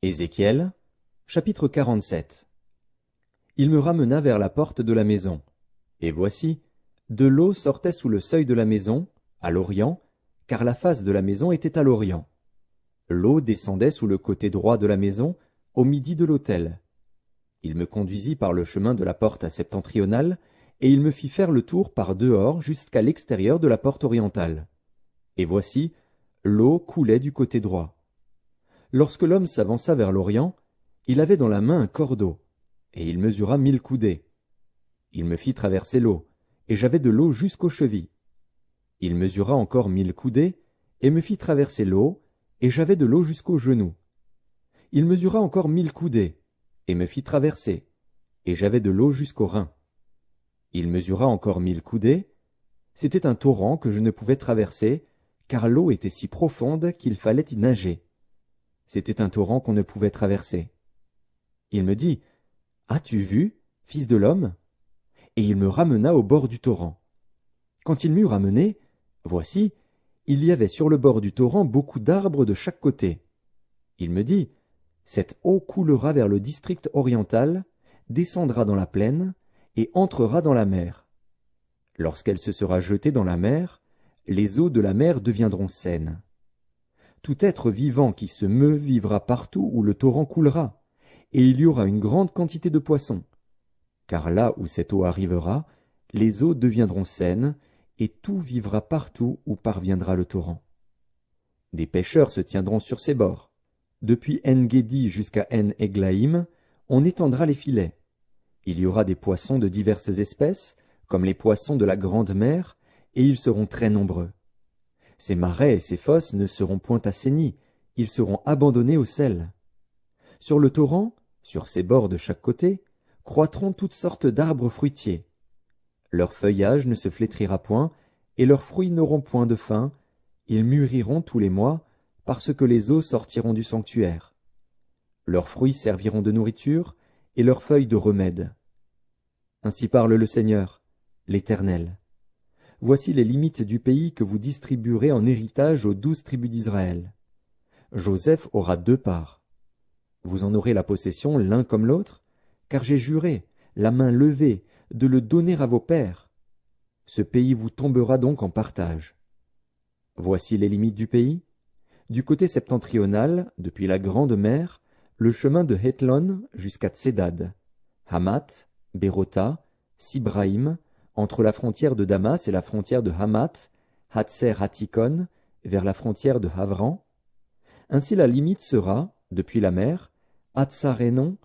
Ézéchiel, chapitre 47. Il me ramena vers la porte de la maison. Et voici, de l'eau sortait sous le seuil de la maison, à l'orient, car la face de la maison était à l'orient. L'eau descendait sous le côté droit de la maison, au midi de l'autel. Il me conduisit par le chemin de la porte septentrionale, et il me fit faire le tour par dehors jusqu'à l'extérieur de la porte orientale. Et voici, l'eau coulait du côté droit. Lorsque l'homme s'avança vers l'orient, il avait dans la main un cordeau, et il mesura 1000 coudées. Il me fit traverser l'eau, et j'avais de l'eau jusqu'aux chevilles. Il mesura encore 1000 coudées, et me fit traverser l'eau, et j'avais de l'eau jusqu'aux genoux. Il mesura encore 1000 coudées, et me fit traverser, et j'avais de l'eau jusqu'aux reins. Il mesura encore 1000 coudées. C'était un torrent que je ne pouvais traverser, car l'eau était si profonde qu'il fallait y nager. C'était un torrent qu'on ne pouvait traverser. Il me dit, « As-tu vu, fils de l'homme ?» Et il me ramena au bord du torrent. Quand il m'eut ramené, voici, il y avait sur le bord du torrent beaucoup d'arbres de chaque côté. Il me dit, « Cette eau coulera vers le district oriental, descendra dans la plaine, et entrera dans la mer. Lorsqu'elle se sera jetée dans la mer, les eaux de la mer deviendront saines. Tout être vivant qui se meut vivra partout où le torrent coulera, et il y aura une grande quantité de poissons. Car là où cette eau arrivera, les eaux deviendront saines, et tout vivra partout où parviendra le torrent. Des pêcheurs se tiendront sur ses bords. Depuis En-Guédi jusqu'à En-Eglaïm, on étendra les filets. Il y aura des poissons de diverses espèces, comme les poissons de la grande mer, et ils seront très nombreux. Ces marais et ces fosses ne seront point assainis, ils seront abandonnés au sel. Sur le torrent, sur ses bords de chaque côté, croîtront toutes sortes d'arbres fruitiers. Leur feuillage ne se flétrira point, et leurs fruits n'auront point de fin, ils mûriront tous les mois, parce que les eaux sortiront du sanctuaire. Leurs fruits serviront de nourriture, et leurs feuilles de remède. Ainsi parle le Seigneur, l'Éternel. Voici les limites du pays que vous distribuerez en héritage aux 12 tribus d'Israël. Joseph aura 2 parts. Vous en aurez la possession l'un comme l'autre, car j'ai juré, la main levée, de le donner à vos pères. Ce pays vous tombera donc en partage. Voici les limites du pays. Du côté septentrional, depuis la grande mer, le chemin de Hétlon jusqu'à Tsédad, Hamath, Bérota, Sibraïm, entre la frontière de Damas et la frontière de Hamath, Hatser-Hatikon, vers la frontière de Havran. Ainsi la limite sera, depuis la mer, Hatsarénon,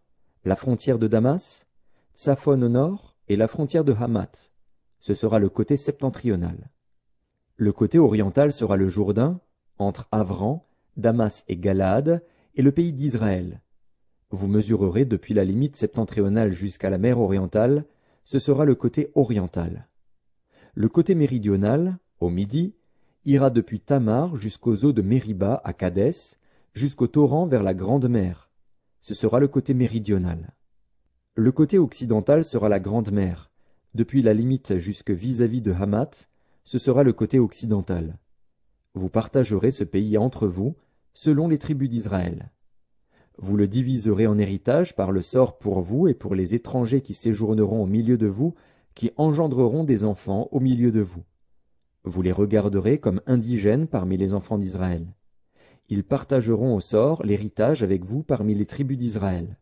la frontière de Damas, Tsaphon au nord et la frontière de Hamath. Ce sera le côté septentrional. Le côté oriental sera le Jourdain, entre Havran, Damas et Galaad, et le pays d'Israël. Vous mesurerez depuis la limite septentrionale jusqu'à la mer orientale, ce sera le côté oriental. Le côté méridional, au midi, ira depuis Tamar jusqu'aux eaux de Mériba à Kadès, jusqu'au torrent vers la grande mer. Ce sera le côté méridional. Le côté occidental sera la grande mer. Depuis la limite jusque vis-à-vis de Hamath, ce sera le côté occidental. Vous partagerez ce pays entre vous, selon les tribus d'Israël. Vous le diviserez en héritage par le sort pour vous et pour les étrangers qui séjourneront au milieu de vous, qui engendreront des enfants au milieu de vous. Vous les regarderez comme indigènes parmi les enfants d'Israël. Ils partageront au sort l'héritage avec vous parmi les tribus d'Israël.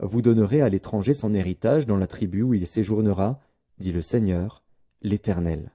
Vous donnerez à l'étranger son héritage dans la tribu où il séjournera, dit le Seigneur, l'Éternel.